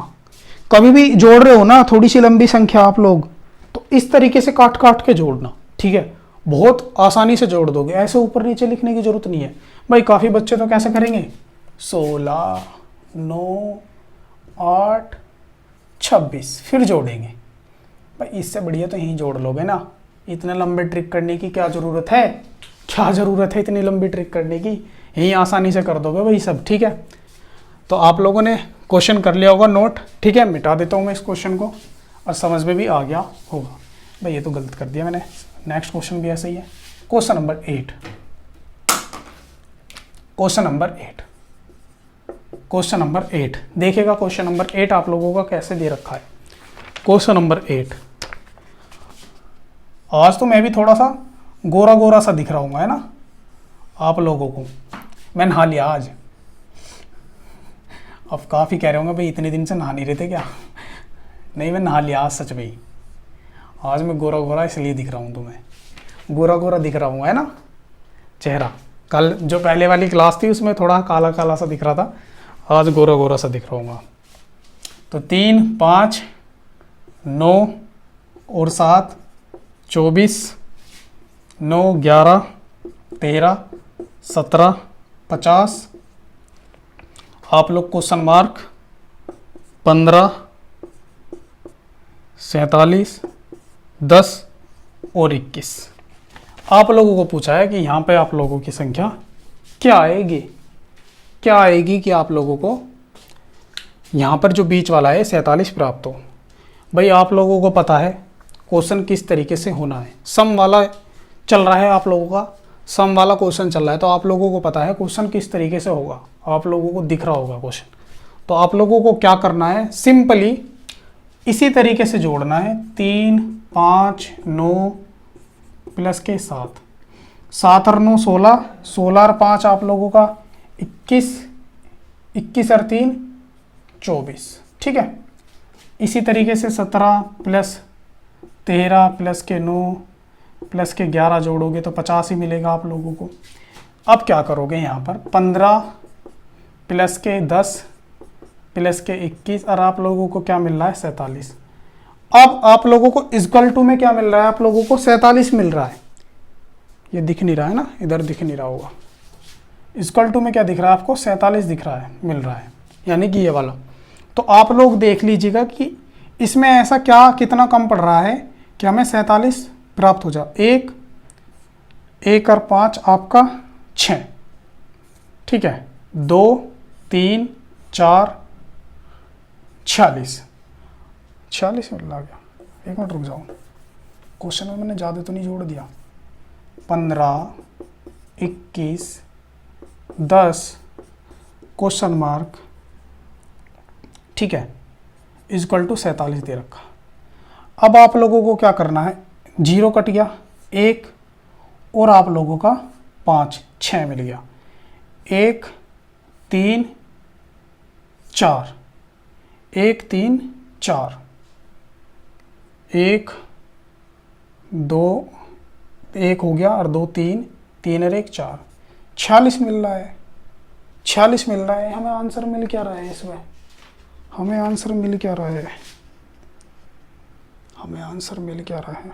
A: कभी भी जोड़ रहे हो ना थोड़ी सी लंबी संख्या आप लोग, तो इस तरीके से काट काट के जोड़ना। ठीक है, बहुत आसानी से जोड़ दोगे, ऐसे ऊपर नीचे लिखने की जरूरत नहीं है। भाई काफ़ी बच्चे तो कैसे करेंगे, 16, 9, 8, 26 फिर जोड़ेंगे। भाई इससे बढ़िया तो यहीं जोड़ लोगे ना, इतने लंबे ट्रिक करने की क्या ज़रूरत है, क्या ज़रूरत है इतनी लंबी ट्रिक करने की, यहीं आसानी से कर दोगे भाई सब। ठीक है, तो आप लोगों ने क्वेश्चन कर लिया होगा नोट। ठीक है, मिटा देता हूँ मैं इस क्वेश्चन को और समझ में भी आ गया होगा। भाई ये तो गलत कर दिया मैंने, नेक्स्ट क्वेश्चन भी ऐसा ही है। Question number 8, question number 8, question number 8 देखिएगा। क्वेश्चन नंबर 8 आप लोगों का कैसे दे रखा है। क्वेश्चन नंबर 8, आज तो मैं भी थोड़ा सा गोरा गोरा सा दिख रहा हूँ, है ना आप लोगों को, मैं नहा लिया आज। अब काफ़ी कह रहे होंगे भाई इतने दिन से नहा नहीं रहे थे क्या। नहीं, मैं नहा लिया आज सच में ही। आज मैं गोरा गोरा इसलिए दिख रहा हूँ, तुम्हें गोरा गोरा दिख रहा हूँ, है ना चेहरा। कल जो पहले वाली क्लास थी उसमें थोड़ा काला काला सा दिख रहा था, आज गोरा गोरा सा दिख रहा हूँ। तो 3, 5, 9 और 7 24, 9, 11, 13, 17, 50 आप लोग क्वेश्चन मार्क 15, 47, 10 और 21 आप लोगों को पूछा है कि यहाँ पे आप लोगों की संख्या क्या आएगी, क्या आएगी कि आप लोगों को यहाँ पर जो बीच वाला है 47 प्राप्त हो। भाई आप लोगों को पता है क्वेश्चन किस तरीके से होना है, सम वाला चल रहा है आप लोगों का, सम वाला क्वेश्चन चल रहा है, तो आप लोगों को पता है क्वेश्चन किस तरीके से होगा, आप लोगों को दिख रहा होगा क्वेश्चन। तो आप लोगों को क्या करना है, सिंपली इसी तरीके से जोड़ना है। 3, 5, 9 प्लस के 7, 7 और 9 16, 16 और 5 आप लोगों का 21, 21 और 3 24। ठीक है, इसी तरीके से 17 प्लस 13 प्लस के 9 प्लस के 11 जोड़ोगे तो 50 ही मिलेगा आप लोगों को। अब क्या करोगे यहाँ पर 15 प्लस के 10 प्लस के 21 और आप लोगों को क्या मिल रहा है 47। अब आप लोगों को इक्वल टू में क्या मिल रहा है, आप लोगों को 47 मिल रहा है। ये दिख नहीं रहा है ना, इधर दिख नहीं रहा होगा। इक्वल टू में क्या दिख रहा है आपको, 47 दिख रहा है, मिल रहा है, यानी कि ये वाला। तो आप लोग देख लीजिएगा कि इसमें ऐसा क्या कितना कम पड़ रहा है कि हमें 47 प्राप्त हो जाए। 1 और 5 आपका 6, ठीक है, 2 3 4 46 मिल आ गया। एक मिनट रुक जाओ, क्वेश्चन में मैंने ज़्यादा तो नहीं जोड़ दिया। 15 21 10 क्वेश्चन मार्क, ठीक है, इक्वल टू 47 दे रखा। अब आप लोगों को क्या करना है, 0 कट गया, 1 और आप लोगों का 5 6 मिल गया। 1 3 4 1 3 4 1 2 1 हो गया और 2 3 3 और 1 4 46 मिल रहा है। 46 मिल रहा है। हमें आंसर मिल क्या रहा है इसमें, हमें आंसर मिल क्या रहा है, हमें आंसर मिल क्या रहा है।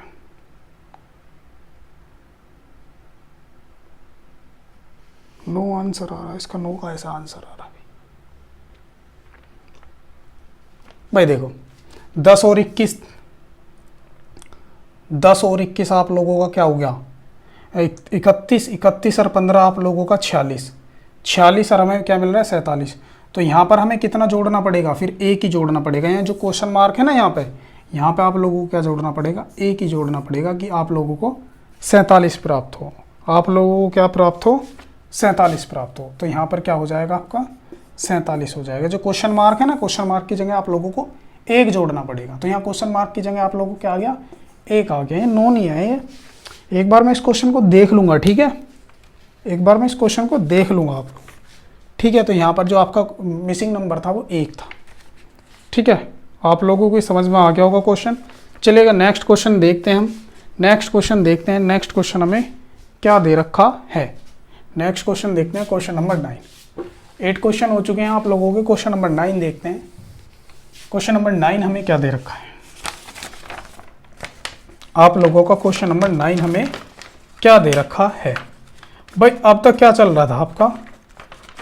A: नो आंसर आ रहा है इसका, नो का ऐसा आंसर आ रहा है भाई। देखो 10 और 21 आप लोगों का क्या हो गया, 31 और 15 आप लोगों का 46 और हमें क्या मिल रहा है 47। तो यहाँ पर हमें कितना जोड़ना पड़ेगा, फिर एक ही जोड़ना पड़ेगा। यहाँ जो क्वेश्चन मार्क है ना, यहाँ पे आप लोगों को क्या जोड़ना पड़ेगा, एक ही जोड़ना पड़ेगा कि आप लोगों को 47 प्राप्त हो। आप लोगों को क्या प्राप्त हो, 47 प्राप्त हो। तो यहाँ पर क्या हो जाएगा, आपका 47 हो जाएगा। जो क्वेश्चन मार्क है ना, क्वेश्चन मार्क की जगह आप लोगों को एक जोड़ना पड़ेगा। तो यहाँ क्वेश्चन मार्क की जगह आप लोगों को क्या आ गया, एक आ गया। ये नो नहीं है ये। एक बार मैं इस क्वेश्चन को देख लूँगा, ठीक है, एक बार मैं इस क्वेश्चन को देख लूँगा आप लोग, ठीक है। तो यहाँ पर जो आपका मिसिंग नंबर था वो 1 था, ठीक है। आप लोगों को समझ में आ गया होगा क्वेश्चन। चलेगा, नेक्स्ट क्वेश्चन देखते हैं हम। नेक्स्ट क्वेश्चन हमें क्या दे रखा है। नेक्स्ट क्वेश्चन देखते हैं, क्वेश्चन नंबर 9। 8 क्वेश्चन हो चुके हैं आप लोगों के। क्वेश्चन नंबर 9 देखते हैं। क्वेश्चन नंबर 9 हमें क्या दे रखा है, आप लोगों का क्वेश्चन नंबर 9 हमें क्या दे रखा है भाई। अब तक क्या चल रहा था आपका,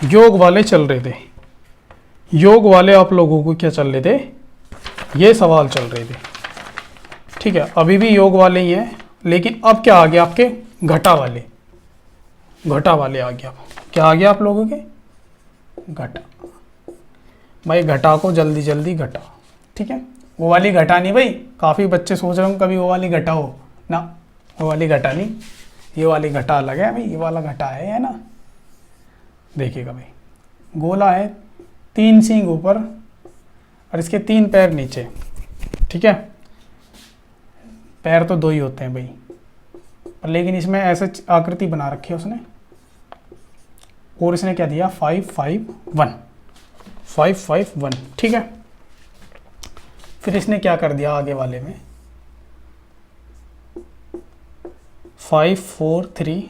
A: योग वाले चल रहे थे। योग वाले आप लोगों को क्या चल रहे थे, ये सवाल चल रहे थे, ठीक है। अभी भी योग वाले ही हैं, लेकिन अब क्या आ गया आपके, घटा वाले आ गया। क्या आ गया आप लोगों के, घटा। भाई घटा को जल्दी जल्दी घटा, ठीक है। वो वाली घटा नहीं भाई, काफ़ी बच्चे सोच रहे हो कभी वो वाली घटा हो ना, वो वाली घटा नहीं, ये वाली घटा अलग है भाई। ये वाला घटा है ना, देखिएगा भाई, गोला है, 3 सींग ऊपर और इसके 3 पैर नीचे, ठीक है। पैर तो 2 ही होते हैं भाई, पर लेकिन इसमें ऐसे आकृति बना रखी है उसने, और इसने क्या दिया 5 5 1, ठीक है। फिर इसने क्या कर दिया आगे वाले में 5 4 3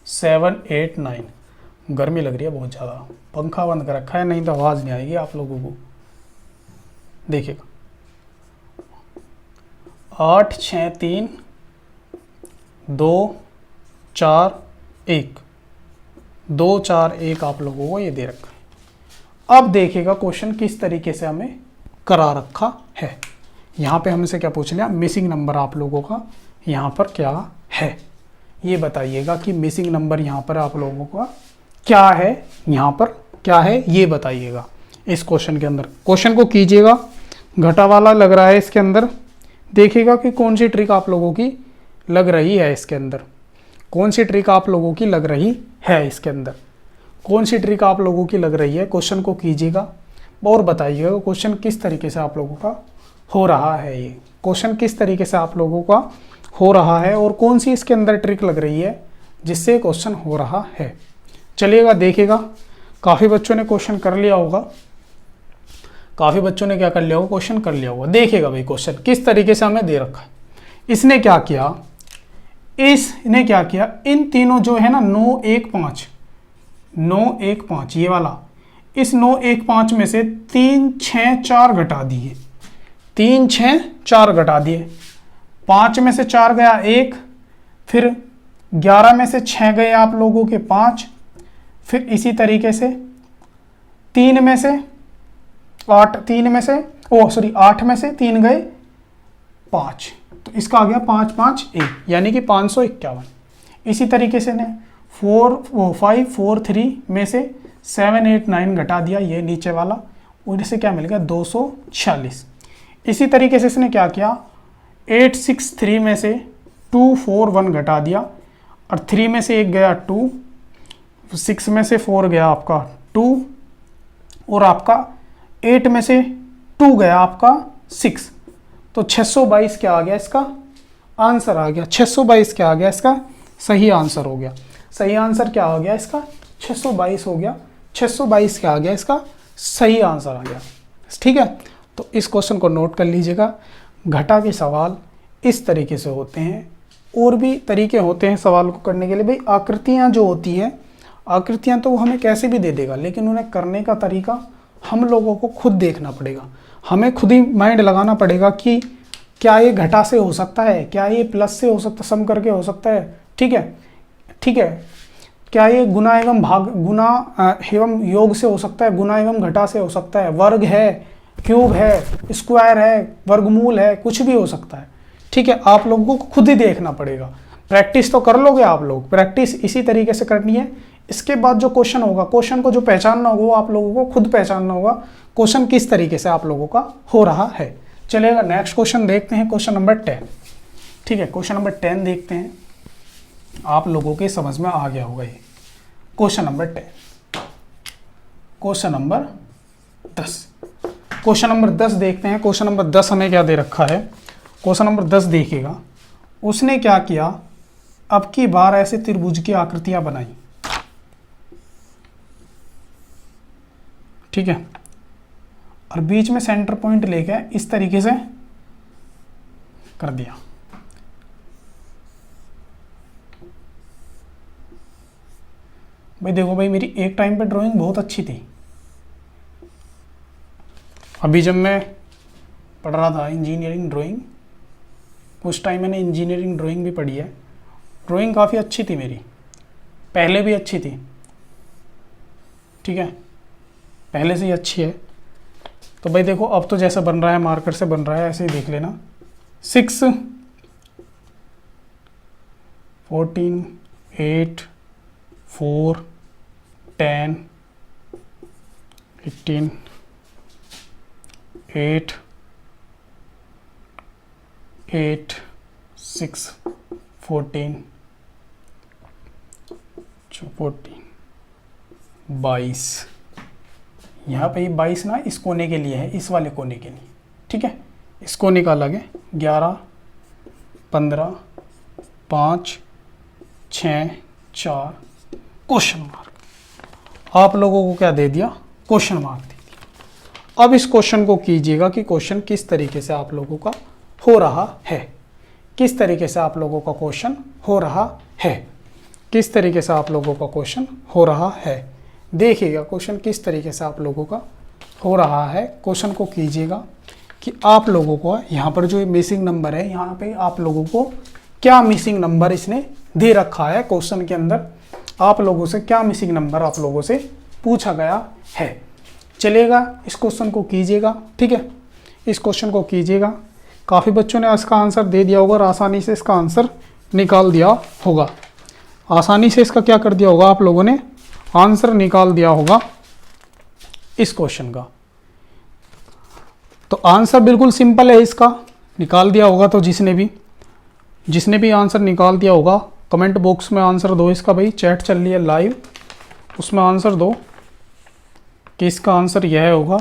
A: 7 8 9। गर्मी लग रही है बहुत ज़्यादा, पंखा बंद कर रखा है, नहीं तो आवाज़ नहीं आएगी आप लोगों को। देखिएगा 8 6 3 2 4 1 2 4 1 आप लोगों को ये दे रखा है। अब देखिएगा क्वेश्चन किस तरीके से हमें करा रखा है। यहाँ पे हमसे क्या पूछ लिया, मिसिंग नंबर आप लोगों का यहाँ पर क्या है, ये बताइएगा कि मिसिंग नंबर यहाँ पर आप लोगों का क्या है, यहाँ पर क्या है ये बताइएगा। इस क्वेश्चन के अंदर क्वेश्चन को कीजिएगा, घटा वाला लग रहा है इसके अंदर। देखिएगा कि कौन सी ट्रिक आप लोगों की लग रही है इसके अंदर, कौन सी ट्रिक आप लोगों की लग रही है इसके अंदर, कौन सी ट्रिक आप लोगों की लग रही है। क्वेश्चन को कीजिएगा और बताइएगा क्वेश्चन किस तरीके से आप लोगों का हो रहा है, ये क्वेश्चन किस तरीके से आप लोगों का हो रहा है और कौन सी इसके अंदर ट्रिक लग रही है जिससे क्वेश्चन हो रहा है। चलिएगा देखिएगा, काफ़ी बच्चों ने क्वेश्चन कर लिया होगा, काफ़ी बच्चों ने क्या कर लिया होगा, क्वेश्चन कर लिया होगा। देखिएगा भाई क्वेश्चन किस तरीके से हमें दे रखा है। इसने क्या किया, इन तीनों जो है ना 9 1 5 ये वाला, इस 9 1 5 में से 3 6 4 घटा दिए, 3 6 4 घटा दिए। 5 में से 4 गया 1, फिर 11 में से 6 गए आप लोगों के 5, फिर इसी तरीके से 8 में से 3 गए 5, तो इसका आ गया 5 5 1 यानी कि 551। इसी तरीके से ने 5 4 3 में से 7 8 9 घटा दिया, ये नीचे वाला, और इसे क्या मिल गया 246। इसी तरीके से इसने क्या किया 8 6 3 में से 2 4 1 घटा दिया, और 3 में से 1 गया 2, 6 में से 4 गया आपका 2, और आपका 8 में से 2 गया आपका 6, तो 622 क्या आ गया इसका आंसर आ गया। 622 क्या आ गया इसका सही आंसर हो गया। सही आंसर क्या आ गया इसका 622 हो गया। 622 क्या आ गया इसका सही आंसर आ गया। ठीक है, तो इस क्वेश्चन को नोट कर लीजिएगा। घटा के सवाल इस तरीके से होते हैं, और भी तरीके होते हैं सवाल को करने के लिए। भाई आकृतियाँ जो होती हैं, आकृतियाँ तो वो हमें कैसे भी दे देगा, लेकिन उन्हें करने का तरीका हम लोगों को खुद देखना पड़ेगा। हमें खुद ही माइंड लगाना पड़ेगा कि क्या ये घटा से हो सकता है, क्या ये प्लस से हो सकता, सम करके हो सकता है। ठीक है, ठीक है, क्या ये गुना एवं भाग, गुना एवं योग से हो सकता है, गुना एवं घटा से हो सकता है, वर्ग है, क्यूब है, स्क्वायर है, वर्गमूल है, कुछ भी हो सकता है। ठीक है, आप लोगों को खुद ही देखना पड़ेगा। प्रैक्टिस तो कर लोगे आप लोग, प्रैक्टिस इसी तरीके से करनी है। इसके बाद जो क्वेश्चन होगा, क्वेश्चन को जो पहचानना होगा वो आप लोगों को खुद पहचानना होगा, क्वेश्चन किस तरीके से आप लोगों का हो रहा है। चलेगा, नेक्स्ट क्वेश्चन देखते हैं, क्वेश्चन नंबर 10। ठीक है, क्वेश्चन नंबर 10 देखते हैं, आप लोगों के समझ में आ गया होगा ये। Question number 10, question number 10, question number 10 देखते हैं। क्वेश्चन नंबर 10 हमें क्या दे रखा है, क्वेश्चन नंबर 10 देखिएगा। उसने क्या किया, अब की बार ऐसे त्रिभुज की आकृतियां बनाई। ठीक है, और बीच में सेंटर पॉइंट लेके इस तरीके से कर दिया। भाई देखो भाई, मेरी एक टाइम पे ड्राइंग बहुत अच्छी थी। अभी जब मैं पढ़ रहा था इंजीनियरिंग ड्राइंग, उस टाइम मैंने इंजीनियरिंग ड्राइंग भी पढ़ी है। ड्राइंग काफ़ी अच्छी थी मेरी, पहले भी अच्छी थी। ठीक है, पहले से ही अच्छी है। तो भाई देखो, अब तो जैसा बन रहा है मार्कर से बन रहा है, ऐसे ही देख लेना। 6 14 8 4 10 18 8 8 6 14 22। यहाँ पे 22 ना इस कोने के लिए है, इस वाले कोने के लिए। ठीक है, इस कोने का अलग है। 11 15 5 6 4 क्वेश्चन मार्क। आप लोगों को क्या दे दिया, क्वेश्चन मार्क दे दिया। अब इस क्वेश्चन को कीजिएगा कि क्वेश्चन किस तरीके से आप लोगों का हो रहा है, किस तरीके से आप लोगों का क्वेश्चन हो रहा है, किस तरीके से आप लोगों का क्वेश्चन हो रहा है। देखिएगा क्वेश्चन किस तरीके से आप लोगों का हो रहा है। क्वेश्चन को कीजिएगा कि आप लोगों को यहाँ पर जो मिसिंग नंबर है, यहाँ पे आप लोगों को क्या मिसिंग नंबर इसने दे रखा है। क्वेश्चन के अंदर आप लोगों से क्या मिसिंग नंबर आप लोगों से पूछा गया है। चलेगा, इस क्वेश्चन को कीजिएगा। ठीक है, इस क्वेश्चन को कीजिएगा। काफ़ी बच्चों ने इसका आंसर दे दिया होगा और आसानी से इसका आंसर निकाल दिया होगा। आसानी से इसका क्या कर दिया होगा, आप लोगों ने आंसर निकाल दिया होगा इस क्वेश्चन का। तो आंसर बिल्कुल सिंपल है, इसका निकाल दिया होगा। तो जिसने भी आंसर निकाल दिया होगा, कमेंट बॉक्स में आंसर दो इसका। भाई चैट चल रही है लाइव, उसमें आंसर दो कि इसका आंसर यह होगा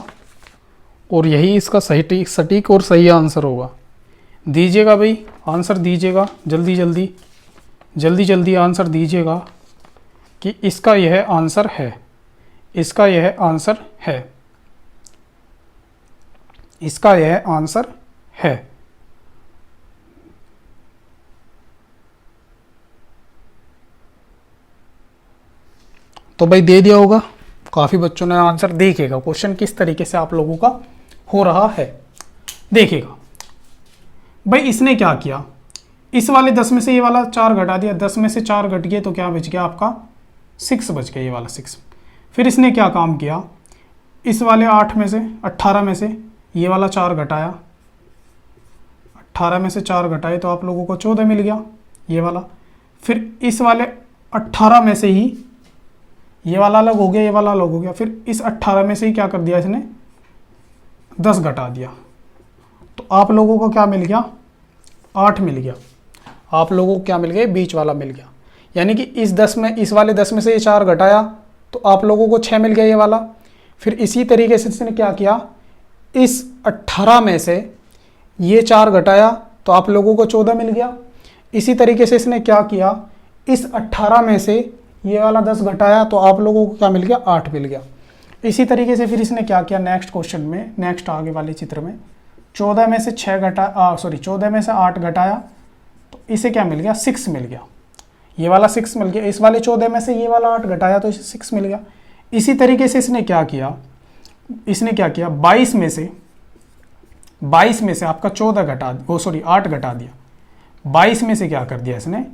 A: और यही इसका सटीक और सही आंसर होगा। दीजिएगा भाई, आंसर दीजिएगा, जल्दी आंसर दीजिएगा कि इसका यह आंसर है, इसका यह आंसर है, इसका यह आंसर है। तो भाई दे दिया होगा, काफ़ी बच्चों ने आंसर। देखिएगा क्वेश्चन किस तरीके से आप लोगों का हो रहा है। देखिएगा भाई, इसने क्या किया, इस वाले 10 में से ये वाला 4 घटा दिया, 10 में से 4 घट गए तो क्या बच गया आपका 6 बच गया, ये वाला 6। फिर इसने क्या काम किया, इस वाले 8 में से 18 में से ये वाला 4 घटाया, 18 में से 4 घटाए तो आप लोगों को 14 मिल गया ये वाला। फिर इस वाले 18 में से ही ये वाला अलग हो गया, ये वाला अलग हो गया, फिर इस 18 में से ही क्या कर दिया इसने 10 घटा दिया, तो आप लोगों को क्या मिल गया 8 मिल गया। आप लोगों को क्या मिल गया, बीच वाला मिल गया। यानी कि इस 10 में, इस वाले 10 में से ये 4 घटाया तो आप लोगों को 6 मिल गया ये वाला। फिर इसी तरीके से इसने क्या किया, इस 18 में से ये 4 घटाया तो आप लोगों को 14 मिल गया। इसी तरीके से इसने क्या किया, इस 18 में से ये वाला 10 घटाया तो आप लोगों को क्या मिल गया, 8 मिल गया। इसी तरीके से फिर इसने क्या किया, नेक्स्ट क्वेश्चन में, नेक्स्ट आगे वाले चित्र में 14 में से 14 में से 8 घटाया तो इसे क्या मिल गया, 6 मिल गया। ये वाला 6 मिल गया। इस वाले 14 में से ये वाला 8 घटाया तो इसे 6 मिल गया। इसी तरीके से इसने क्या किया, 22 में से आपका 14 घटा, 8 घटा दिया। 22 में से क्या कर दिया इसने,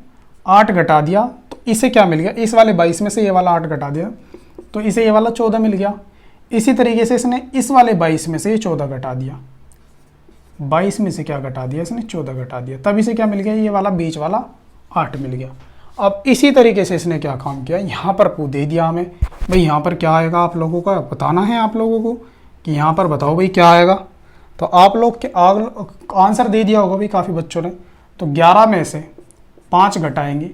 A: 8 घटा दिया तो इसे क्या मिल गया, इस वाले 22 में से ये वाला 8 घटा दिया तो इसे ये वाला 14 मिल गया। इसी तरीके से इसने इस वाले 22 में से ये 14 घटा दिया, 22 में से क्या घटा दिया इसने, 14 घटा दिया, तब इसे क्या मिल गया, ये वाला बीच वाला 8 मिल गया। अब इसी तरीके से इसने क्या काम किया, यहाँ पर दे दिया हमें, भाई यहाँ पर क्या आएगा आप लोगों का बताना है, आप लोगों को कि यहाँ पर बताओ भाई क्या आएगा। तो आप लोग के आंसर दे दिया होगा भाई काफ़ी बच्चों ने। तो 11 में से 5 घटाएंगे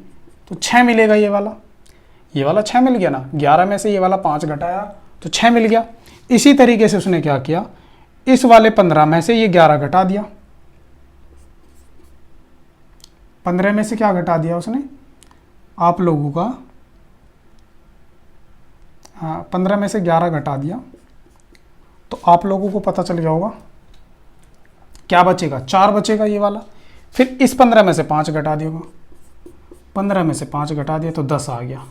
A: तो 6 मिलेगा, ये वाला 6 मिल गया ना। 11 में से ये वाला 5 घटाया तो 6 मिल गया। इसी तरीके से उसने क्या किया, इस वाले 15 में से ये 11 घटा दिया। 15 में से क्या घटा दिया उसने, आप लोगों का, हाँ 15 में से 11 घटा दिया तो आप लोगों को पता चल गया होगा क्या बचेगा, 4 बचेगा ये वाला। फिर इस 15 में से 5 घटा दिया, 15 में से 5 घटा दिया तो 10 आ गया।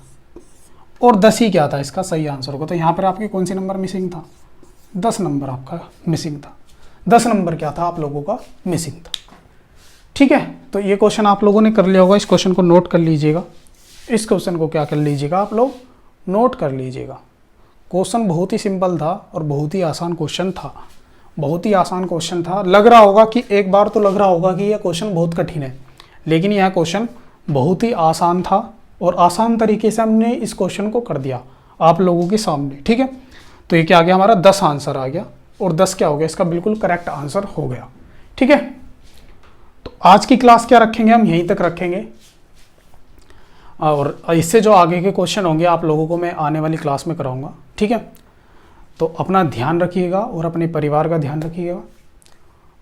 A: और 10 ही क्या था इसका सही आंसर होगा। तो यहाँ पर आपके कौन सी नंबर मिसिंग था, 10 नंबर आपका मिसिंग था। 10 नंबर क्या था आप लोगों का मिसिंग था। ठीक है, तो ये क्वेश्चन आप लोगों ने कर लिया होगा, इस क्वेश्चन को नोट कर लीजिएगा। इस क्वेश्चन को क्या कर लीजिएगा आप लोग, नोट कर लीजिएगा। क्वेश्चन बहुत ही सिंपल था और बहुत ही आसान क्वेश्चन था, बहुत ही आसान क्वेश्चन था। लग रहा होगा कि एक बार तो लग रहा होगा कि यह क्वेश्चन बहुत कठिन है, लेकिन यह क्वेश्चन बहुत ही आसान था और आसान तरीके से हमने इस क्वेश्चन को कर दिया आप लोगों के सामने। ठीक है, तो ये क्या आ गया हमारा 10 आंसर आ गया और 10 क्या हो गया, इसका बिल्कुल करेक्ट आंसर हो गया। ठीक है, तो आज की क्लास क्या रखेंगे, हम यहीं तक रखेंगे और इससे जो आगे के क्वेश्चन होंगे आप लोगों को मैं आने वाली क्लास में कराऊंगा। ठीक है, तो अपना ध्यान रखिएगा और अपने परिवार का ध्यान रखिएगा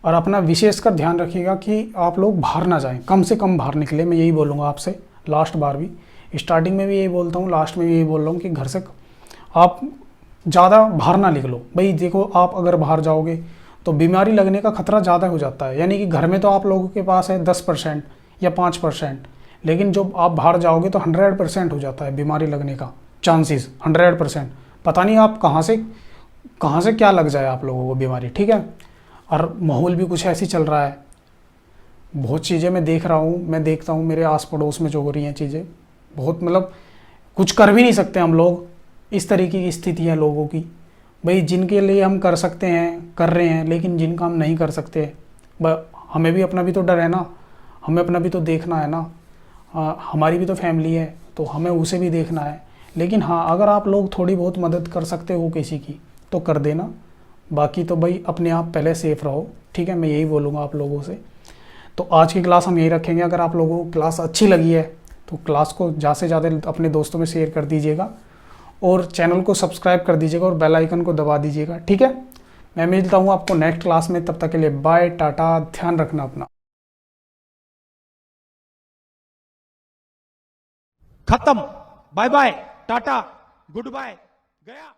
A: और अपना विशेषकर ध्यान रखिएगा कि आप लोग बाहर ना जाएं, कम से कम बाहर निकले। मैं यही बोलूँगा आपसे, लास्ट बार भी, स्टार्टिंग में भी यही बोलता हूँ, लास्ट में भी यही बोल रहा हूँ कि घर से आप ज़्यादा बाहर ना निकलो। भाई देखो, आप अगर बाहर जाओगे तो बीमारी लगने का खतरा ज़्यादा हो जाता है। यानी कि घर में तो आप लोगों के पास है 10% या 5%, लेकिन जब आप बाहर जाओगे तो 100% हो जाता है बीमारी लगने का चांसेस, 100%। पता नहीं आप कहाँ से क्या लग जाए आप लोगों को बीमारी। ठीक है, और माहौल भी कुछ ऐसी चल रहा है, बहुत चीज़ें मैं देख रहा हूँ, मैं देखता हूँ मेरे आस पड़ोस में जो हो रही हैं चीज़ें, बहुत मतलब कुछ कर भी नहीं सकते हम लोग। इस तरीके की स्थिति है लोगों की। भाई जिनके लिए हम कर सकते हैं कर रहे हैं, लेकिन जिनका हम नहीं कर सकते, हमें भी अपना भी तो डर है ना, हमें अपना भी तो देखना है ना। हमारी भी तो फैमिली है तो हमें उसे भी देखना है। लेकिन हाँ, अगर आप लोग थोड़ी बहुत मदद कर सकते हो किसी की तो कर देना, बाकी तो भाई अपने आप पहले सेफ रहो। ठीक है, मैं यही बोलूँगा आप लोगों से। तो आज की क्लास हम यही रखेंगे। अगर आप लोगों को क्लास अच्छी लगी है तो क्लास को ज़्यादा से ज़्यादा अपने दोस्तों में शेयर कर दीजिएगा और चैनल को सब्सक्राइब कर दीजिएगा और बेल आइकन को दबा दीजिएगा। ठीक है, मैं मिलता हूँ आपको नेक्स्ट क्लास में, तब तक के लिए बाय, टाटा, ध्यान रखना अपना।
B: खत्म, bye bye, tata, good bye, गया।